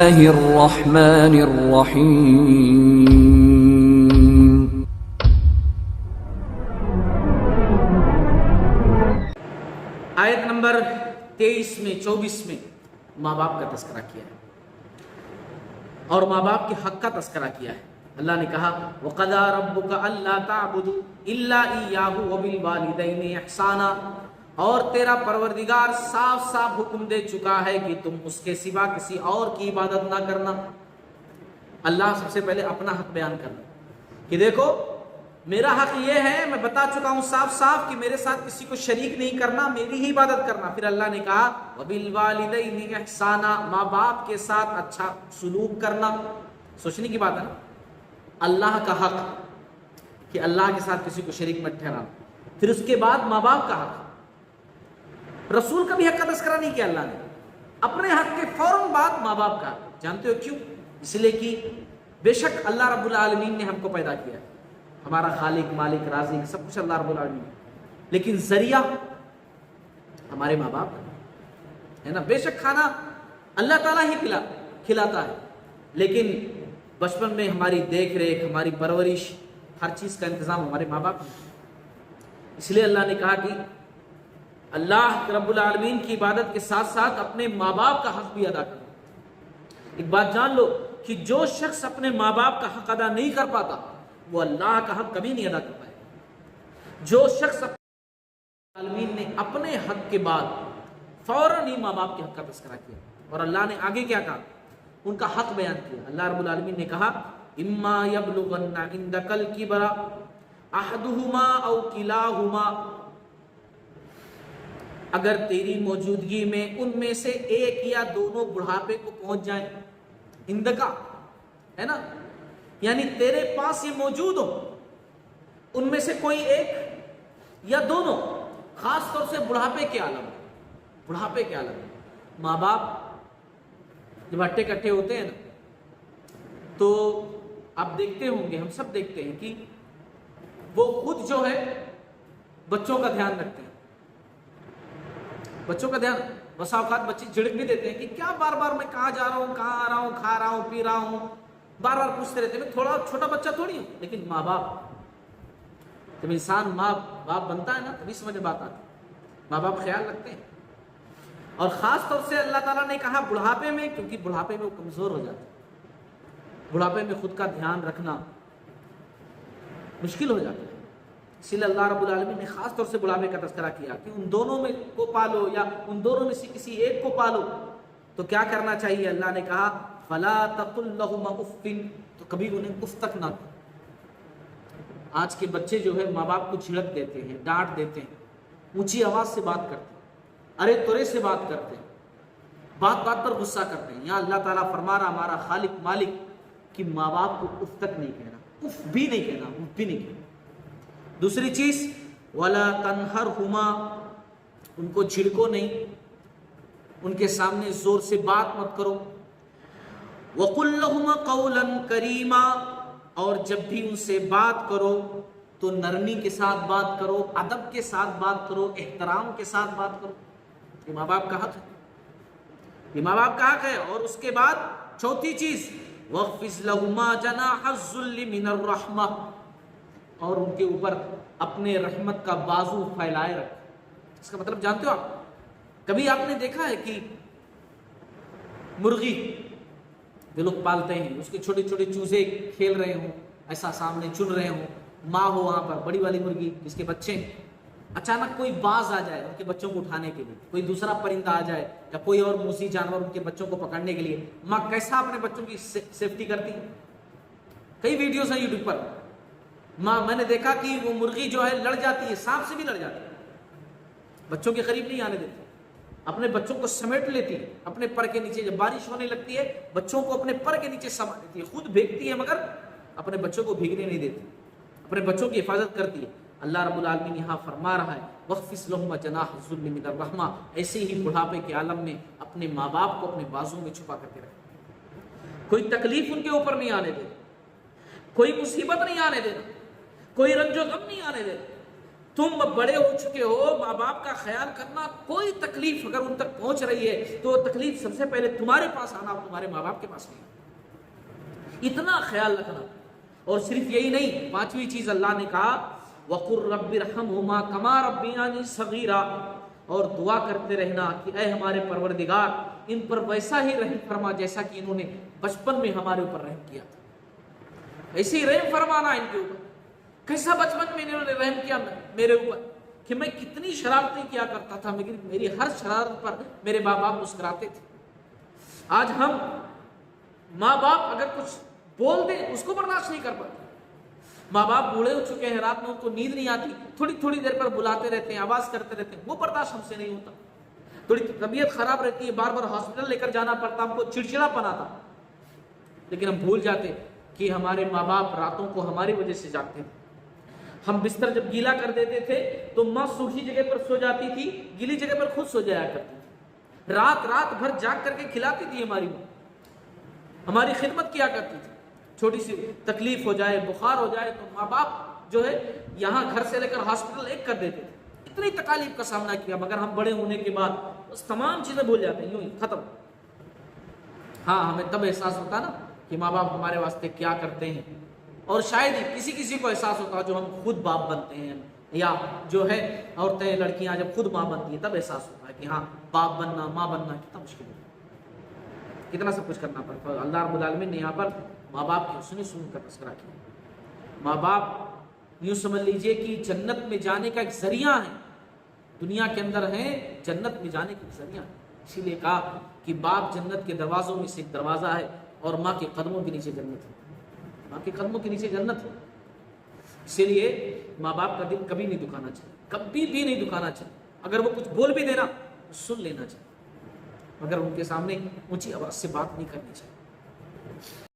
الرحمن الرحیم. آیت نمبر 23 میں 24 میں ماں باپ کا تذکرہ کیا ہے اور ماں باپ کے حق کا تذکرہ کیا ہے. اللہ نے کہا وَقَضَىٰ رَبُّكَ أَلَّا تَعْبُدُوا إِلَّا إِيَّاهُ وَبِالْوَالِدَيْنِ إِحْسَانًا، اور تیرا پروردگار صاف صاف حکم دے چکا ہے کہ تم اس کے سوا کسی اور کی عبادت نہ کرنا. اللہ سب سے پہلے اپنا حق بیان کرنا کہ دیکھو میرا حق یہ ہے، میں بتا چکا ہوں صاف صاف کہ میرے ساتھ کسی کو شریک نہیں کرنا، میری ہی عبادت کرنا. پھر اللہ نے کہا وَبِالْوَالِدَيْنِ إِحْسَانًا، ماں باپ کے ساتھ اچھا سلوک کرنا. سوچنے کی بات ہے نا، اللہ کا حق کہ اللہ کے ساتھ کسی کو شریک مت ٹھہرانا، پھر اس کے بعد ماں باپ کا حق. رسول کا بھی حق کا تذکرہ نہیں کیا اللہ نے، اپنے حق کے فوراً بعد ماں باپ کا. جانتے ہو کیوں؟ اس لیے کہ بے شک اللہ رب العالمین نے ہم کو پیدا کیا ہے، ہمارا خالق مالک رازق سب کچھ اللہ رب العالمین ہے، لیکن ذریعہ ہمارے ماں باپ ہے نا. بے شک کھانا اللہ تعالیٰ ہی کھلاتا ہے، لیکن بچپن میں ہماری دیکھ ریکھ، ہماری پرورش، ہر چیز کا انتظام ہمارے ماں باپ ہیں. اس لیے اللہ نے کہا کہ اللہ رب العالمین کی عبادت کے ساتھ ساتھ اپنے ماں باپ کا حق بھی ادا کرنا. ایک بات جان لو کہ جو شخص اپنے ماں باپ کا حق ادا نہیں کر پاتا وہ اللہ کا حق کبھی نہیں ادا کر پائے. جو شخص العالمین نے اپنے حق کے بعد فوراً ہی ماں باپ کے حق کا تذکرہ کیا، اور اللہ نے آگے کیا کہا؟ ان کا حق بیان کیا. اللہ رب العالمین نے کہا اما یبلغن عندک الکبر احدہما او کلاہما، اگر تیری موجودگی میں ان میں سے ایک یا دونوں بڑھاپے کو پہنچ جائیں. اندکا ہے نا، یعنی تیرے پاس یہ موجود ہو، ان میں سے کوئی ایک یا دونوں، خاص طور سے بڑھاپے کے عالم. بڑھاپے کے عالم ماں باپ جب ہٹے کٹھے ہوتے ہیں نا تو آپ دیکھتے ہوں گے، ہم سب دیکھتے ہیں کہ وہ خود جو ہے بچوں کا دھیان رکھتے ہیں. بچوں کا دھیان، بسا اوقات بچے جھڑک بھی دیتے ہیں کہ کیا بار بار میں کہاں جا رہا ہوں، کہاں آ رہا ہوں، کھا رہا ہوں، پی رہا ہوں، بار بار پوچھتے رہتے ہیں. میں تھوڑا چھوٹا بچہ تھوڑی ہوں. لیکن ماں باپ، جب انسان ماں باپ بنتا ہے نا تبھی سمجھ میں بات آتی ہے. ماں باپ خیال رکھتے ہیں، اور خاص طور سے اللہ تعالیٰ نے کہا بڑھاپے میں، کیونکہ بڑھاپے میں وہ کمزور ہو جاتے ہیں. بڑھاپے میں خود کا دھیان رکھنا مشکل ہو جاتا ہے. اسی لیے اللہ رب العالمین نے خاص طور سے بڑھاپے کا تذکرہ کیا کہ ان دونوں میں کو پالو یا ان دونوں میں سے کسی ایک کو پالو تو کیا کرنا چاہیے. اللہ نے کہا فلا تقل لهما اف، تو کبھی انہیں اف تک نہ کہو. آج کے بچے جو ہے ماں باپ کو جھڑک دیتے ہیں، ڈانٹ دیتے ہیں، اونچی آواز سے بات کرتے ہیں، ارے تورے سے بات کرتے ہیں، بات بات پر غصہ کرتے ہیں. یہاں اللہ تعالیٰ فرما رہا ہمارا خالق مالک کہ ماں باپ کو اف تک نہیں کہنا، اف بھی نہیں کہنا، اف بھی نہیں کہنا. دوسری چیز وَلَا تَنْهَرْهُمَا، ان کو جھڑکو نہیں، ان کے سامنے زور سے بات مت کرو. وَقُلْ لَهُمَا قَوْلًا كَرِيمًا، اور جب بھی ان سے بات کرو تو نرمی کے ساتھ بات کرو، ادب کے ساتھ بات کرو، احترام کے ساتھ بات کرو. یہ ماں باپ کا حق ہے، یہ ماں باپ کا حق ہے. اور اس کے بعد چوتھی چیز وَاخْفِضْ لَهُمَا جَنَاحَ الذُّلِّ مِنَ الرَّحْمَةِ، اور ان کے اوپر اپنے رحمت کا بازو پھیلائے رکھ. اس کا مطلب جانتے ہو آپ؟ کبھی آپ نے دیکھا ہے کہ مرغی جو لوگ پالتے ہیں اس کے چھوٹے چھوٹے چوزے کھیل رہے ہوں، ایسا سامنے چن رہے ہوں، ماں ہو وہاں پر بڑی والی مرغی جس کے بچے ہیں، اچانک کوئی باز آ جائے ان کے بچوں کو اٹھانے کے لیے، کوئی دوسرا پرندہ آ جائے یا کوئی اور موذی جانور ان کے بچوں کو پکڑنے کے لیے، ماں کیسا اپنے بچوں کی سیفٹی کرتی ہے. کئی ویڈیوز ہیں یوٹیوب پر. ماں میں نے دیکھا کہ وہ مرغی جو ہے لڑ جاتی ہے، سانپ سے بھی لڑ جاتی ہے، بچوں کے قریب نہیں آنے دیتی، اپنے بچوں کو سمیٹ لیتی ہے اپنے پر کے نیچے. جب بارش ہونے لگتی ہے بچوں کو اپنے پر کے نیچے سما لیتی ہے، خود بھیگتی ہے مگر اپنے بچوں کو بھیگنے نہیں دیتی، اپنے بچوں کی حفاظت کرتی ہے. اللہ رب العالمین یہاں فرما رہا ہے وَاخْفِضْ لَهُمَا جَنَاحَ الذُّلِّ مِنَ الرَّحْمَةِ، ایسے ہی بڑھاپے کے عالم میں اپنے ماں باپ کو اپنے بازوں میں چھپا کر کے رکھیں. کوئی تکلیف ان کے اوپر نہیں آنے دینا، کوئی مصیبت نہیں آنے دینا، کوئی رنج و غم نہیں آنے دینا. تم اب بڑے ہو چکے ہو، ماں باپ کا خیال کرنا، کوئی تکلیف اگر ان تک پہنچ رہی ہے تو وہ تکلیف سب سے پہلے تمہارے پاس آنا، تمہارے ماں باپ کے پاس نہیں، اتنا خیال رکھنا۔ اور صرف یہی نہیں، پانچویں چیز اللہ نے کہا وَقُلْ رَبِّ ارْحَمْهُمَا كَمَا رَبَّيَانِي صَغِيرًا، اور دعا کرتے رہنا کہ اے ہمارے پروردگار ان پر ویسا ہی رحم فرما جیسا کہ انہوں نے بچپن میں ہمارے اوپر رحم کیا تھا، ایسے ہی رحم فرمانا ان کے اوپر۔ کیسا بچپن میں انہوں نے رحم کیا میرے اوپر کہ میں کتنی شرارتیں کیا کرتا تھا، لیکن میری ہر شرارت پر میرے ماں باپ مسکراتے تھے۔ آج ہم ماں باپ اگر کچھ بول دیں اس کو برداشت نہیں کر پاتے۔ ماں باپ بوڑھے ہو چکے ہیں، رات میں ان کو نیند نہیں آتی، تھوڑی تھوڑی دیر پر بلاتے رہتے ہیں، آواز کرتے رہتے ہیں، وہ برداشت ہم سے نہیں ہوتا۔ تھوڑی طبیعت خراب رہتی ہے، بار بار ہاسپٹل لے کر جانا پڑتا، ہم کو چڑچڑا پن آتا، لیکن ہم بھول جاتے کہ ہمارے ماں باپ راتوں کو ہماری وجہ سے جاگتے تھے۔ ہم بستر جب گیلا کر دیتے تھے تو ماں سوکھی جگہ پر سو جاتی تھی، گیلی جگہ پر خود سو جایا کرتی تھی، رات بھر جاگ کر کے کھلاتی تھی ہماری ماں، ہماری خدمت کیا کرتی تھی۔ چھوٹی سی تکلیف ہو جائے، بخار ہو جائے تو ماں باپ جو ہے یہاں گھر سے لے کر ہاسپٹل ایک کر دیتے تھے۔ اتنی تکالیف کا سامنا کیا، مگر ہم بڑے ہونے کے بعد بس تمام چیزیں بھول جاتے ہیں، یوں ہی ختم۔ ہاں، ہمیں تب احساس ہوتا نا کہ ماں باپ ہمارے واسطے کیا کرتے ہیں، اور شاید ہی کسی کو احساس ہوتا جو ہم خود باپ بنتے ہیں، یا جو ہے عورتیں لڑکیاں جب خود ماں بنتی ہیں تب احساس ہوتا ہے کہ ہاں باپ بننا، ماں بننا کتنا مشکل ہے، کتنا سب کچھ کرنا پڑتا ہے۔ اللہ رب العالمین نے یہاں پر ماں باپ کی حسن سلوک کا تذکرہ کیا۔ ماں باپ یوں سمجھ لیجئے کہ جنت میں جانے کا ایک ذریعہ ہے، دنیا کے اندر ہیں جنت میں جانے کا ذریعہ، اسی لیے کہا کہ باپ جنت کے دروازوں میں سے ایک دروازہ ہے، اور ماں کے قدموں کے نیچے جنت ہے، ماں کے قدموں کے نیچے جنت ہے۔ اسی لیے ماں باپ کا دل کبھی نہیں دکھانا چاہیے، کبھی بھی نہیں دکھانا چاہیے۔ اگر وہ کچھ بول بھی دینا تو سن لینا چاہیے، مگر ان کے سامنے اونچی آواز سے بات نہیں کرنی چاہیے۔